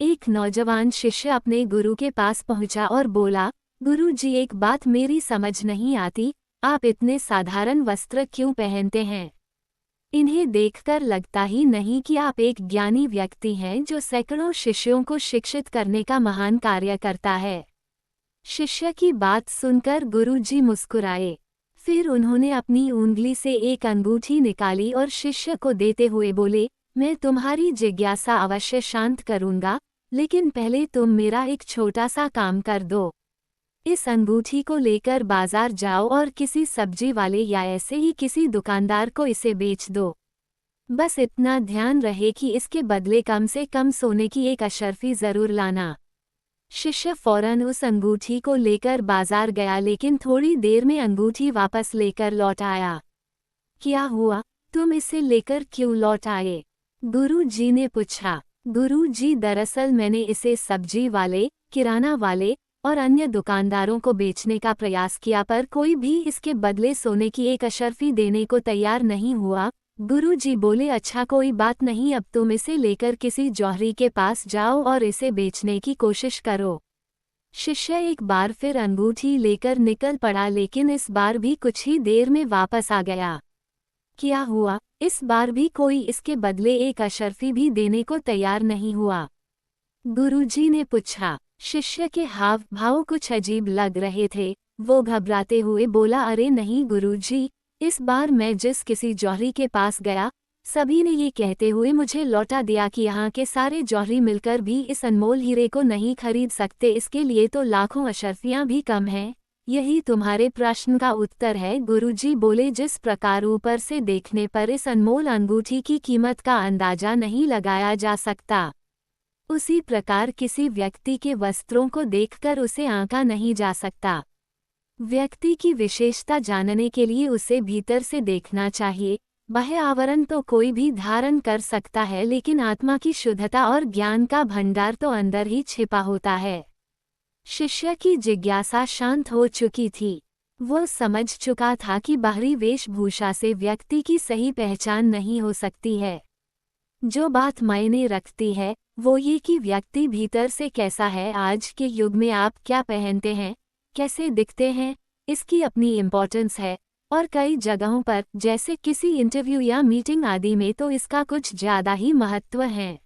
एक नौजवान शिष्य अपने गुरु के पास पहुंचा और बोला, गुरु जी, एक बात मेरी समझ नहीं आती, आप इतने साधारण वस्त्र क्यों पहनते हैं? इन्हें देखकर लगता ही नहीं कि आप एक ज्ञानी व्यक्ति हैं जो सैकड़ों शिष्यों को शिक्षित करने का महान कार्य करता है। शिष्य की बात सुनकर गुरुजी मुस्कुराए। फिर उन्होंने अपनी ऊंगली से एक अंगूठी निकाली और शिष्य को देते हुए बोले, मैं तुम्हारी जिज्ञासा अवश्य शांत करूंगा, लेकिन पहले तुम मेरा एक छोटा सा काम कर दो। इस अंगूठी को लेकर बाजार जाओ और किसी सब्जी वाले या ऐसे ही किसी दुकानदार को इसे बेच दो। बस इतना ध्यान रहे कि इसके बदले कम से कम सोने की एक अशर्फी जरूर लाना। शिष्य फौरन उस अंगूठी को लेकर बाजार गया, लेकिन थोड़ी देर में अंगूठी वापस लेकर लौट आया। क्या हुआ, तुम इसे लेकर क्यों लौट आए? गुरु जी ने पूछा। गुरु जी, दरअसल मैंने इसे सब्जी वाले, किराना वाले और अन्य दुकानदारों को बेचने का प्रयास किया, पर कोई भी इसके बदले सोने की एक अशर्फी देने को तैयार नहीं हुआ। गुरु जी बोले, अच्छा कोई बात नहीं, अब तुम इसे लेकर किसी जौहरी के पास जाओ और इसे बेचने की कोशिश करो। शिष्य एक बार फिर अंगूठी लेकर निकल पड़ा, लेकिन इस बार भी कुछ ही देर में वापस आ गया। क्या हुआ, इस बार भी कोई इसके बदले एक अशर्फी भी देने को तैयार नहीं हुआ? गुरुजी ने पूछा। शिष्य के हाव भाव कुछ अजीब लग रहे थे। वो घबराते हुए बोला, अरे नहीं गुरुजी, इस बार मैं जिस किसी जौहरी के पास गया, सभी ने ये कहते हुए मुझे लौटा दिया कि यहाँ के सारे जौहरी मिलकर भी इस अनमोल हीरे को नहीं खरीद सकते, इसके लिए तो लाखों अशर्फियाँ भी कम हैं। यही तुम्हारे प्रश्न का उत्तर है। गुरुजी बोले, जिस प्रकार ऊपर से देखने पर इस अनमोल अंगूठी की कीमत का अंदाजा नहीं लगाया जा सकता, उसी प्रकार किसी व्यक्ति के वस्त्रों को देखकर उसे आंका नहीं जा सकता। व्यक्ति की विशेषता जानने के लिए उसे भीतर से देखना चाहिए। बाह्य आवरण तो कोई भी धारण कर सकता है, लेकिन आत्मा की शुद्धता और ज्ञान का भंडार तो अंदर ही छिपा होता है। शिष्य की जिज्ञासा शांत हो चुकी थी। वो समझ चुका था कि बाहरी वेशभूषा से व्यक्ति की सही पहचान नहीं हो सकती है। जो बात मायने रखती है वो ये कि व्यक्ति भीतर से कैसा है। आज के युग में आप क्या पहनते हैं, कैसे दिखते हैं, इसकी अपनी इम्पोर्टेंस है, और कई जगहों पर जैसे किसी इंटरव्यू या मीटिंग आदि में तो इसका कुछ ज़्यादा ही महत्व है।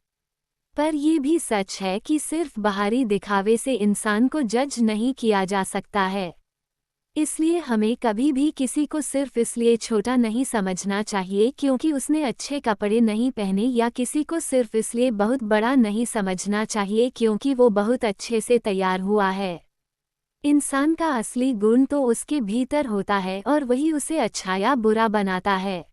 पर यह भी सच है कि सिर्फ बाहरी दिखावे से इंसान को जज नहीं किया जा सकता है। इसलिए हमें कभी भी किसी को सिर्फ इसलिए छोटा नहीं समझना चाहिए क्योंकि उसने अच्छे कपड़े नहीं पहने, या किसी को सिर्फ इसलिए बहुत बड़ा नहीं समझना चाहिए क्योंकि वो बहुत अच्छे से तैयार हुआ है। इंसान का असली गुण तो उसके भीतर होता है और वही उसे अच्छा या बुरा बनाता है।